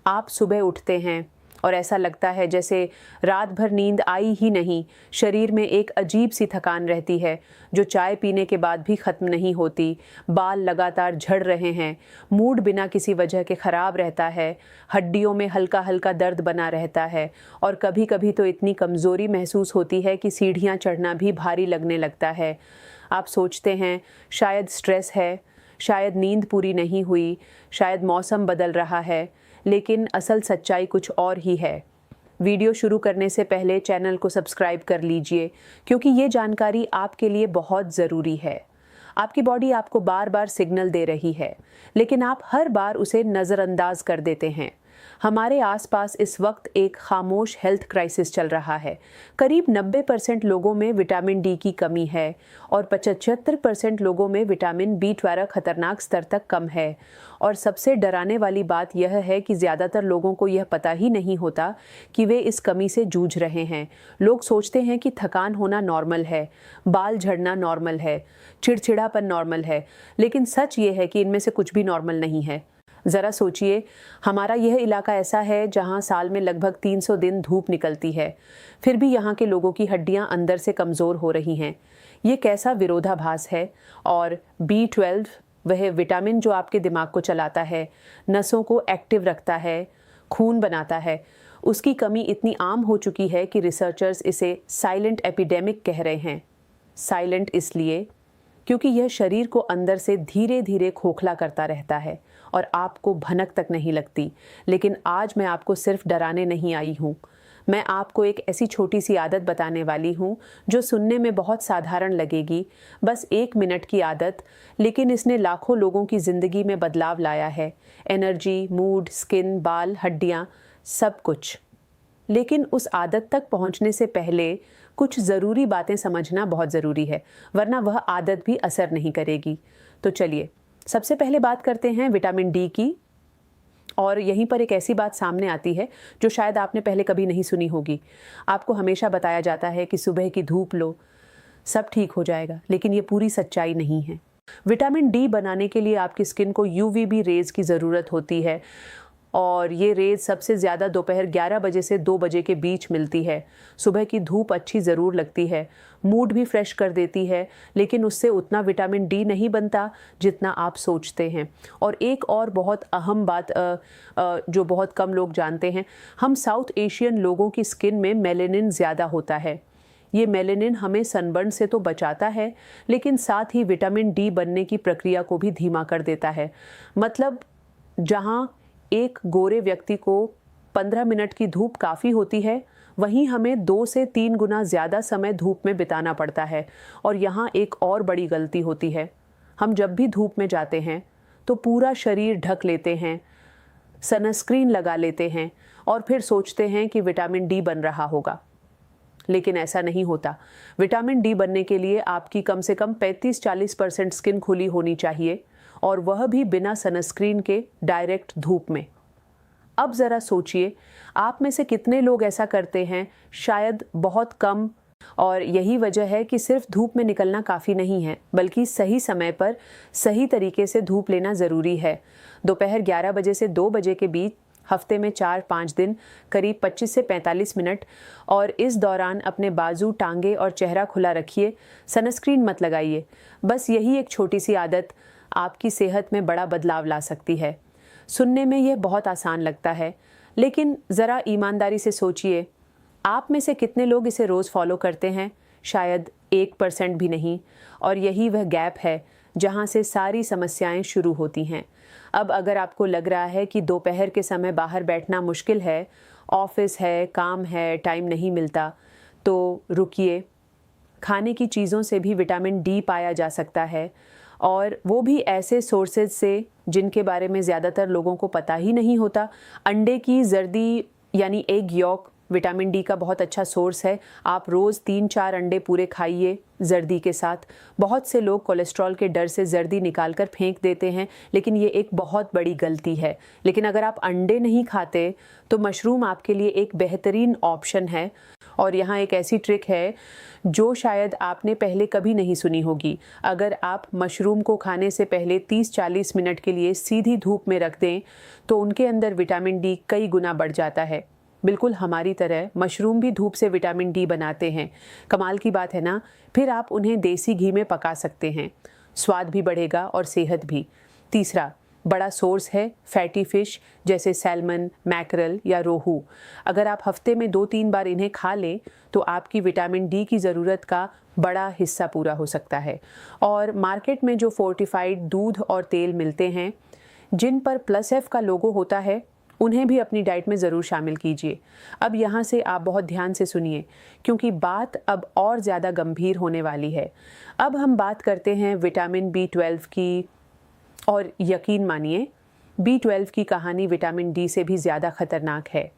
आप सुबह उठते हैं और ऐसा लगता है जैसे रात भर नींद आई ही नहीं। शरीर में एक अजीब सी थकान रहती है जो चाय पीने के बाद भी ख़त्म नहीं होती। बाल लगातार झड़ रहे हैं। मूड बिना किसी वजह के ख़राब रहता है। हड्डियों में हल्का हल्का दर्द बना रहता है और कभी कभी तो इतनी कमज़ोरी महसूस होती है कि सीढ़ियाँ चढ़ना भी भारी लगने लगता है। आप सोचते हैं शायद स्ट्रेस है, शायद नींद पूरी नहीं हुई, शायद मौसम बदल रहा है, लेकिन असल सच्चाई कुछ और ही है। वीडियो शुरू करने से पहले चैनल को सब्सक्राइब कर लीजिए क्योंकि ये जानकारी आपके लिए बहुत ज़रूरी है। आपकी बॉडी आपको बार बार सिग्नल दे रही है, लेकिन आप हर बार उसे नज़रअंदाज कर देते हैं। हमारे आसपास इस वक्त एक खामोश हेल्थ क्राइसिस चल रहा है। करीब 90% लोगों में विटामिन डी की कमी है और 75% लोगों में विटामिन बी12 खतरनाक स्तर तक कम है। और सबसे डराने वाली बात यह है कि ज़्यादातर लोगों को यह पता ही नहीं होता कि वे इस कमी से जूझ रहे हैं। लोग सोचते हैं कि थकान होना नॉर्मल है, बाल झड़ना नॉर्मल है, चिड़चिड़ापन नॉर्मल है, लेकिन सच ये है कि इनमें से कुछ भी नॉर्मल नहीं है। ज़रा सोचिए, हमारा यह इलाका ऐसा है जहां साल में लगभग 300 दिन धूप निकलती है, फिर भी यहाँ के लोगों की हड्डियाँ अंदर से कमज़ोर हो रही हैं। ये कैसा विरोधाभास है। और B12 वह विटामिन जो आपके दिमाग को चलाता है, नसों को एक्टिव रखता है, खून बनाता है, उसकी कमी इतनी आम हो चुकी है कि रिसर्चर्स इसे साइलेंट एपिडेमिक कह रहे हैं। साइलेंट इसलिए क्योंकि यह शरीर को अंदर से धीरे धीरे खोखला करता रहता है और आपको भनक तक नहीं लगती। लेकिन आज मैं आपको सिर्फ डराने नहीं आई हूँ, मैं आपको एक ऐसी छोटी सी आदत बताने वाली हूँ जो सुनने में बहुत साधारण लगेगी, बस 1 मिनट की आदत, लेकिन इसने लाखों लोगों की ज़िंदगी में बदलाव लाया है। एनर्जी, मूड, स्किन, बाल, हड्डियाँ, सब कुछ। लेकिन उस आदत तक पहुंचने से पहले कुछ ज़रूरी बातें समझना बहुत ज़रूरी है, वरना वह आदत भी असर नहीं करेगी। तो चलिए सबसे पहले बात करते हैं विटामिन डी की। और यहीं पर एक ऐसी बात सामने आती है जो शायद आपने पहले कभी नहीं सुनी होगी। आपको हमेशा बताया जाता है कि सुबह की धूप लो, सब ठीक हो जाएगा, लेकिन ये पूरी सच्चाई नहीं है। विटामिन डी बनाने के लिए आपकी स्किन को यूवीबी रेज़ की ज़रूरत होती है और ये रेज़ सबसे ज़्यादा दोपहर 11 बजे से 2 बजे के बीच मिलती है। सुबह की धूप अच्छी ज़रूर लगती है, मूड भी फ्रेश कर देती है, लेकिन उससे उतना विटामिन डी नहीं बनता जितना आप सोचते हैं। और एक और बहुत अहम बात जो बहुत कम लोग जानते हैं, हम साउथ एशियन लोगों की स्किन में मेलेनिन ज़्यादा होता है। ये मेलेनिन हमें सनबर्न से तो बचाता है, लेकिन साथ ही विटामिन डी बनने की प्रक्रिया को भी धीमा कर देता है। मतलब जहाँ एक गोरे व्यक्ति को 15 मिनट की धूप काफ़ी होती है, वहीं हमें 2 से 3 गुना ज़्यादा समय धूप में बिताना पड़ता है। और यहाँ एक और बड़ी गलती होती है, हम जब भी धूप में जाते हैं तो पूरा शरीर ढक लेते हैं, सनस्क्रीन लगा लेते हैं और फिर सोचते हैं कि विटामिन डी बन रहा होगा, लेकिन ऐसा नहीं होता। विटामिन डी बनने के लिए आपकी कम से कम 35-40% स्किन खुली होनी चाहिए, और वह भी बिना सनस्क्रीन के डायरेक्ट धूप में। अब ज़रा सोचिए, आप में से कितने लोग ऐसा करते हैं? शायद बहुत कम। और यही वजह है कि सिर्फ धूप में निकलना काफ़ी नहीं है, बल्कि सही समय पर सही तरीके से धूप लेना ज़रूरी है। दोपहर 11 बजे से 2 बजे के बीच, हफ्ते में 4-5 दिन, करीब 25 से 45 मिनट। और इस दौरान अपने बाजू, टांगे और चेहरा खुला रखिए, सनस्क्रीन मत लगाइए। बस यही एक छोटी सी आदत आपकी सेहत में बड़ा बदलाव ला सकती है। सुनने में यह बहुत आसान लगता है, लेकिन ज़रा ईमानदारी से सोचिए, आप में से कितने लोग इसे रोज़ फॉलो करते हैं? शायद 1% भी नहीं। और यही वह गैप है जहाँ से सारी समस्याएं शुरू होती हैं। अब अगर आपको लग रहा है कि दोपहर के समय बाहर बैठना मुश्किल है, ऑफिस है, काम है, टाइम नहीं मिलता, तो रुकिए। खाने की चीज़ों से भी विटामिन डी पाया जा सकता है, और वो भी ऐसे सोर्सेज से जिनके बारे में ज़्यादातर लोगों को पता ही नहीं होता। अंडे की जर्दी यानी एग यॉक विटामिन डी का बहुत अच्छा सोर्स है। आप रोज़ 3-4 अंडे पूरे खाइए जर्दी के साथ। बहुत से लोग कोलेस्ट्रॉल के डर से जर्दी निकाल कर फेंक देते हैं, लेकिन ये एक बहुत बड़ी गलती है। लेकिन अगर आप अंडे नहीं खाते तो मशरूम आपके लिए एक बेहतरीन ऑप्शन है। और यहाँ एक ऐसी ट्रिक है जो शायद आपने पहले कभी नहीं सुनी होगी। अगर आप मशरूम को खाने से पहले 30-40 मिनट के लिए सीधी धूप में रख दें तो उनके अंदर विटामिन डी कई गुना बढ़ जाता है। बिल्कुल हमारी तरह मशरूम भी धूप से विटामिन डी बनाते हैं। कमाल की बात है ना। फिर आप उन्हें देसी घी में पका सकते हैं, स्वाद भी बढ़ेगा और सेहत भी। तीसरा बड़ा सोर्स है फैटी फिश जैसे सैल्मन, मैकरल या रोहू। अगर आप हफ्ते में 2-3 बार इन्हें खा लें तो आपकी विटामिन डी की ज़रूरत का बड़ा हिस्सा पूरा हो सकता है। और मार्केट में जो फोर्टिफाइड दूध और तेल मिलते हैं जिन पर +F का लोगो होता है, उन्हें भी अपनी डाइट में ज़रूर शामिल कीजिए। अब यहाँ से आप बहुत ध्यान से सुनिए क्योंकि बात अब और ज़्यादा गंभीर होने वाली है। अब हम बात करते हैं विटामिन B12 की, और यकीन मानिए B12 की कहानी विटामिन डी से भी ज़्यादा खतरनाक है।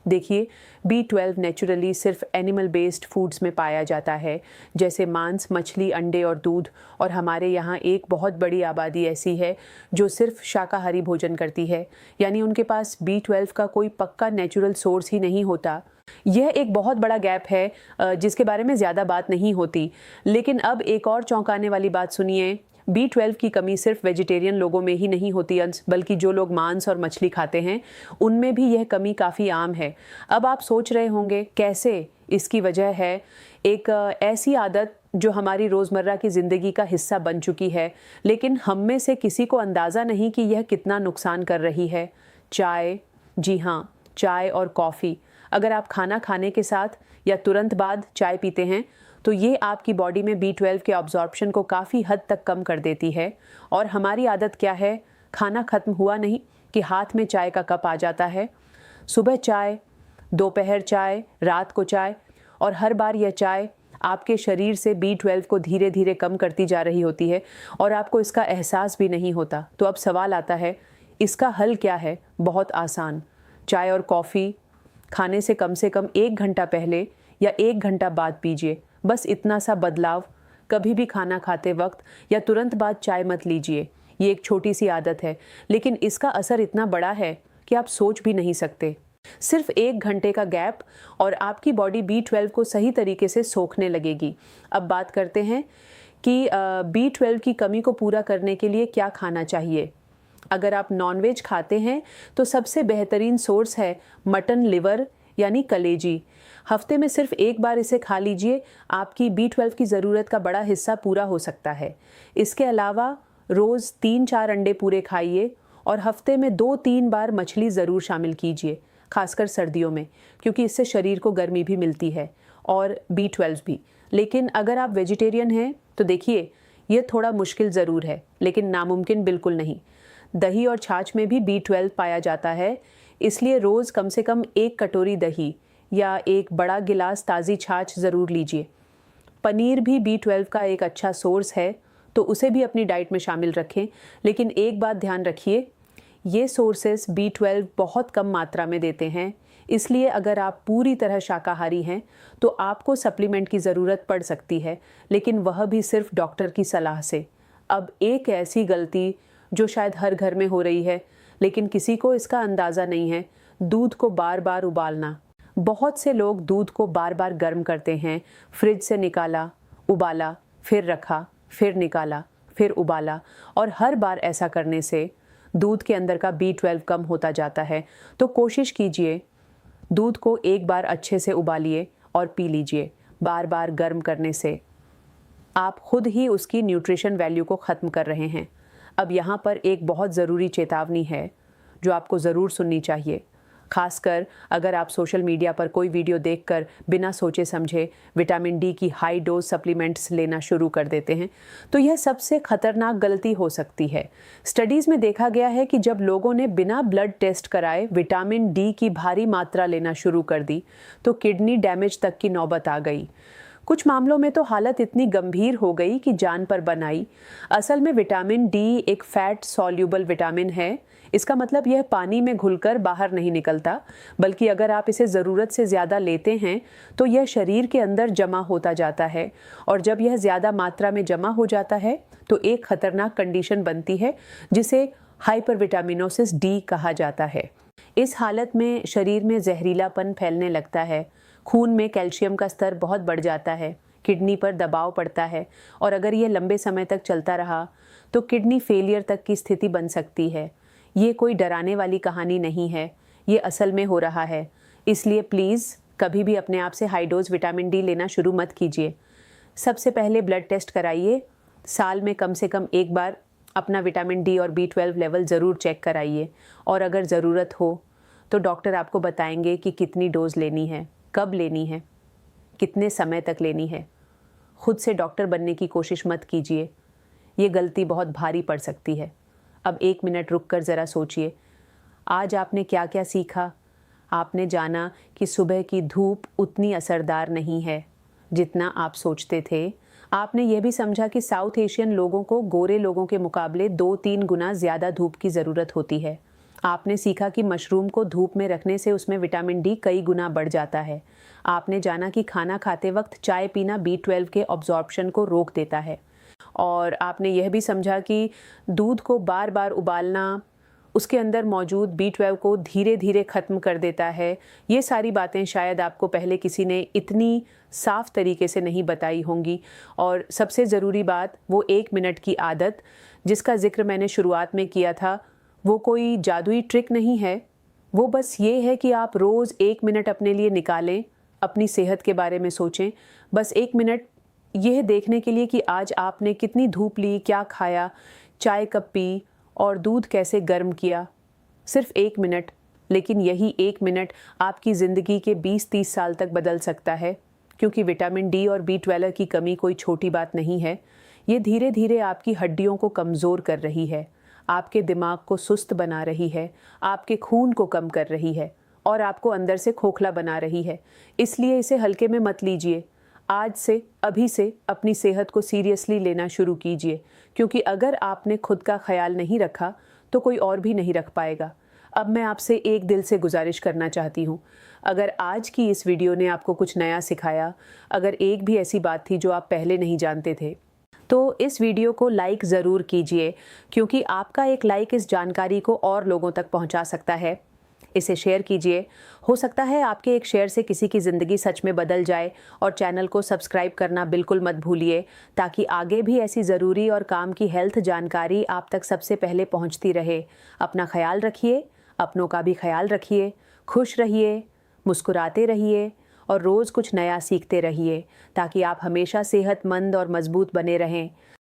देखिए, B12 नेचुरली सिर्फ एनिमल बेस्ड फूड्स में पाया जाता है जैसे मांस, मछली, अंडे और दूध। और हमारे यहाँ एक बहुत बड़ी आबादी ऐसी है जो सिर्फ शाकाहारी भोजन करती है, यानी उनके पास B12 का कोई पक्का नेचुरल सोर्स ही नहीं होता। यह एक बहुत बड़ा गैप है जिसके बारे में ज़्यादा बात नहीं होती। लेकिन अब एक और चौंकाने वाली बात सुनिए। B12 की कमी सिर्फ वेजिटेरियन लोगों में ही नहीं होती बल्कि जो लोग मांस और मछली खाते हैं उनमें भी यह कमी काफ़ी आम है। अब आप सोच रहे होंगे कैसे? इसकी वजह है एक ऐसी आदत जो हमारी रोज़मर्रा की ज़िंदगी का हिस्सा बन चुकी है, लेकिन हम में से किसी को अंदाज़ा नहीं कि यह कितना नुकसान कर रही है। चाय। जी हाँ, चाय और कॉफ़ी। अगर आप खाना खाने के साथ या तुरंत बाद चाय पीते हैं तो ये आपकी बॉडी में B12 के अब्जॉर्प्शन को काफ़ी हद तक कम कर देती है। और हमारी आदत क्या है? खाना ख़त्म हुआ नहीं कि हाथ में चाय का कप आ जाता है। सुबह चाय, दोपहर चाय, रात को चाय, और हर बार यह चाय आपके शरीर से B12 को धीरे धीरे कम करती जा रही होती है और आपको इसका एहसास भी नहीं होता। तो अब सवाल आता है, इसका हल क्या है? बहुत आसान। चाय और कॉफ़ी खाने से कम 1 घंटा पहले या 1 घंटा बाद पीजिए। बस इतना सा बदलाव। कभी भी खाना खाते वक्त या तुरंत बाद चाय मत लीजिए। ये एक छोटी सी आदत है, लेकिन इसका असर इतना बड़ा है कि आप सोच भी नहीं सकते। सिर्फ 1 घंटे का गैप और आपकी बॉडी B12 को सही तरीके से सोखने लगेगी। अब बात करते हैं कि B12 की कमी को पूरा करने के लिए क्या खाना चाहिए। अगर आप नॉनवेज खाते हैं तो सबसे बेहतरीन सोर्स है मटन लिवर यानी कलेजी। हफ्ते में सिर्फ 1 बार इसे खा लीजिए, आपकी B12 की ज़रूरत का बड़ा हिस्सा पूरा हो सकता है। इसके अलावा रोज़ 3-4 अंडे पूरे खाइए और हफ्ते में 2-3 बार मछली ज़रूर शामिल कीजिए, खासकर सर्दियों में, क्योंकि इससे शरीर को गर्मी भी मिलती है और B12 भी। लेकिन अगर आप वेजिटेरियन हैं तो देखिए, ये थोड़ा मुश्किल ज़रूर है लेकिन नामुमकिन बिल्कुल नहीं। दही और छाछ में भी B12 पाया जाता है, इसलिए रोज़ कम से कम 1 कटोरी दही या 1 बड़ा गिलास ताज़ी छाछ ज़रूर लीजिए। पनीर भी B12 का एक अच्छा सोर्स है, तो उसे भी अपनी डाइट में शामिल रखें। लेकिन एक बात ध्यान रखिए, ये सोर्सेस B12 बहुत कम मात्रा में देते हैं, इसलिए अगर आप पूरी तरह शाकाहारी हैं तो आपको सप्लीमेंट की ज़रूरत पड़ सकती है, लेकिन वह भी सिर्फ डॉक्टर की सलाह से। अब एक ऐसी गलती जो शायद हर घर में हो रही है लेकिन किसी को इसका अंदाज़ा नहीं है, दूध को बार बार उबालना। बहुत से लोग दूध को बार बार गर्म करते हैं, फ्रिज से निकाला, उबाला, फिर रखा, फिर निकाला, फिर उबाला, और हर बार ऐसा करने से दूध के अंदर का B12 कम होता जाता है। तो कोशिश कीजिए, दूध को एक बार अच्छे से उबालिए और पी लीजिए। बार बार गर्म करने से आप खुद ही उसकी न्यूट्रिशन वैल्यू को ख़त्म कर रहे हैं। अब यहाँ पर एक बहुत ज़रूरी चेतावनी है जो आपको ज़रूर सुननी चाहिए, खासकर अगर आप सोशल मीडिया पर कोई वीडियो देखकर बिना सोचे समझे विटामिन डी की हाई डोज सप्लीमेंट्स लेना शुरू कर देते हैं, तो यह सबसे खतरनाक गलती हो सकती है। स्टडीज़ में देखा गया है कि जब लोगों ने बिना ब्लड टेस्ट कराए विटामिन डी की भारी मात्रा लेना शुरू कर दी तो किडनी डैमेज तक की नौबत आ गई। कुछ मामलों में तो हालत इतनी गंभीर हो गई कि जान पर बन आई। असल में विटामिन डी एक फैट सॉल्यूबल विटामिन है। इसका मतलब यह पानी में घुलकर बाहर नहीं निकलता, बल्कि अगर आप इसे ज़रूरत से ज़्यादा लेते हैं तो यह शरीर के अंदर जमा होता जाता है, और जब यह ज़्यादा मात्रा में जमा हो जाता है तो एक खतरनाक कंडीशन बनती है जिसे हाइपरविटामिनोसिस डी कहा जाता है। इस हालत में शरीर में जहरीलापन फैलने लगता है, खून में कैल्शियम का स्तर बहुत बढ़ जाता है, किडनी पर दबाव पड़ता है और अगर ये लंबे समय तक चलता रहा तो किडनी फेलियर तक की स्थिति बन सकती है। ये कोई डराने वाली कहानी नहीं है, ये असल में हो रहा है। इसलिए प्लीज़ कभी भी अपने आप से हाई डोज विटामिन डी लेना शुरू मत कीजिए। सबसे पहले ब्लड टेस्ट कराइए। साल में कम से कम एक बार अपना विटामिन डी और B12 लेवल ज़रूर चेक कराइए और अगर ज़रूरत हो तो डॉक्टर आपको बताएंगे कि कितनी डोज लेनी है, कब लेनी है, कितने समय तक लेनी है। खुद से डॉक्टर बनने की कोशिश मत कीजिए, ये गलती बहुत भारी पड़ सकती है। अब 1 मिनट रुक कर ज़रा सोचिए, आज आपने क्या क्या सीखा। आपने जाना कि सुबह की धूप उतनी असरदार नहीं है जितना आप सोचते थे। आपने यह भी समझा कि साउथ एशियन लोगों को गोरे लोगों के मुकाबले 2-3 गुना ज़्यादा धूप की ज़रूरत होती है। आपने सीखा कि मशरूम को धूप में रखने से उसमें विटामिन डी कई गुना बढ़ जाता है। आपने जाना कि खाना खाते वक्त चाय पीना B12 के ऑब्जॉर्प्शन को रोक देता है। और आपने यह भी समझा कि दूध को बार बार उबालना उसके अंदर मौजूद B12 को धीरे धीरे ख़त्म कर देता है। ये सारी बातें शायद आपको पहले किसी ने इतनी साफ तरीके से नहीं बताई होंगी। और सबसे ज़रूरी बात, वो 1 मिनट की आदत जिसका ज़िक्र मैंने शुरुआत में किया था, वो कोई जादुई ट्रिक नहीं है। वो बस ये है कि आप रोज़ 1 मिनट अपने लिए निकालें, अपनी सेहत के बारे में सोचें। बस 1 मिनट यह देखने के लिए कि आज आपने कितनी धूप ली, क्या खाया, चाय कब पी और दूध कैसे गर्म किया। सिर्फ 1 मिनट, लेकिन यही 1 मिनट आपकी ज़िंदगी के 20-30 साल तक बदल सकता है। क्योंकि विटामिन डी और B12 की कमी कोई छोटी बात नहीं है। ये धीरे धीरे आपकी हड्डियों को कमज़ोर कर रही है, आपके दिमाग को सुस्त बना रही है, आपके खून को कम कर रही है और आपको अंदर से खोखला बना रही है। इसलिए इसे हल्के में मत लीजिए। आज से, अभी से अपनी सेहत को सीरियसली लेना शुरू कीजिए, क्योंकि अगर आपने खुद का ख्याल नहीं रखा तो कोई और भी नहीं रख पाएगा। अब मैं आपसे एक दिल से गुजारिश करना चाहती हूँ, अगर आज की इस वीडियो ने आपको कुछ नया सिखाया, अगर एक भी ऐसी बात थी जो आप पहले नहीं जानते थे, तो इस वीडियो को लाइक ज़रूर कीजिए, क्योंकि आपका एक लाइक इस जानकारी को और लोगों तक पहुँचा सकता है। इसे शेयर कीजिए, हो सकता है आपके एक शेयर से किसी की ज़िंदगी सच में बदल जाए। और चैनल को सब्सक्राइब करना बिल्कुल मत भूलिए, ताकि आगे भी ऐसी ज़रूरी और काम की हेल्थ जानकारी आप तक सबसे पहले पहुंचती रहे। अपना ख्याल रखिए, अपनों का भी ख्याल रखिए, खुश रहिए, मुस्कुराते रहिए और रोज़ कुछ नया सीखते रहिए, ताकि आप हमेशा सेहतमंद और मजबूत बने रहें।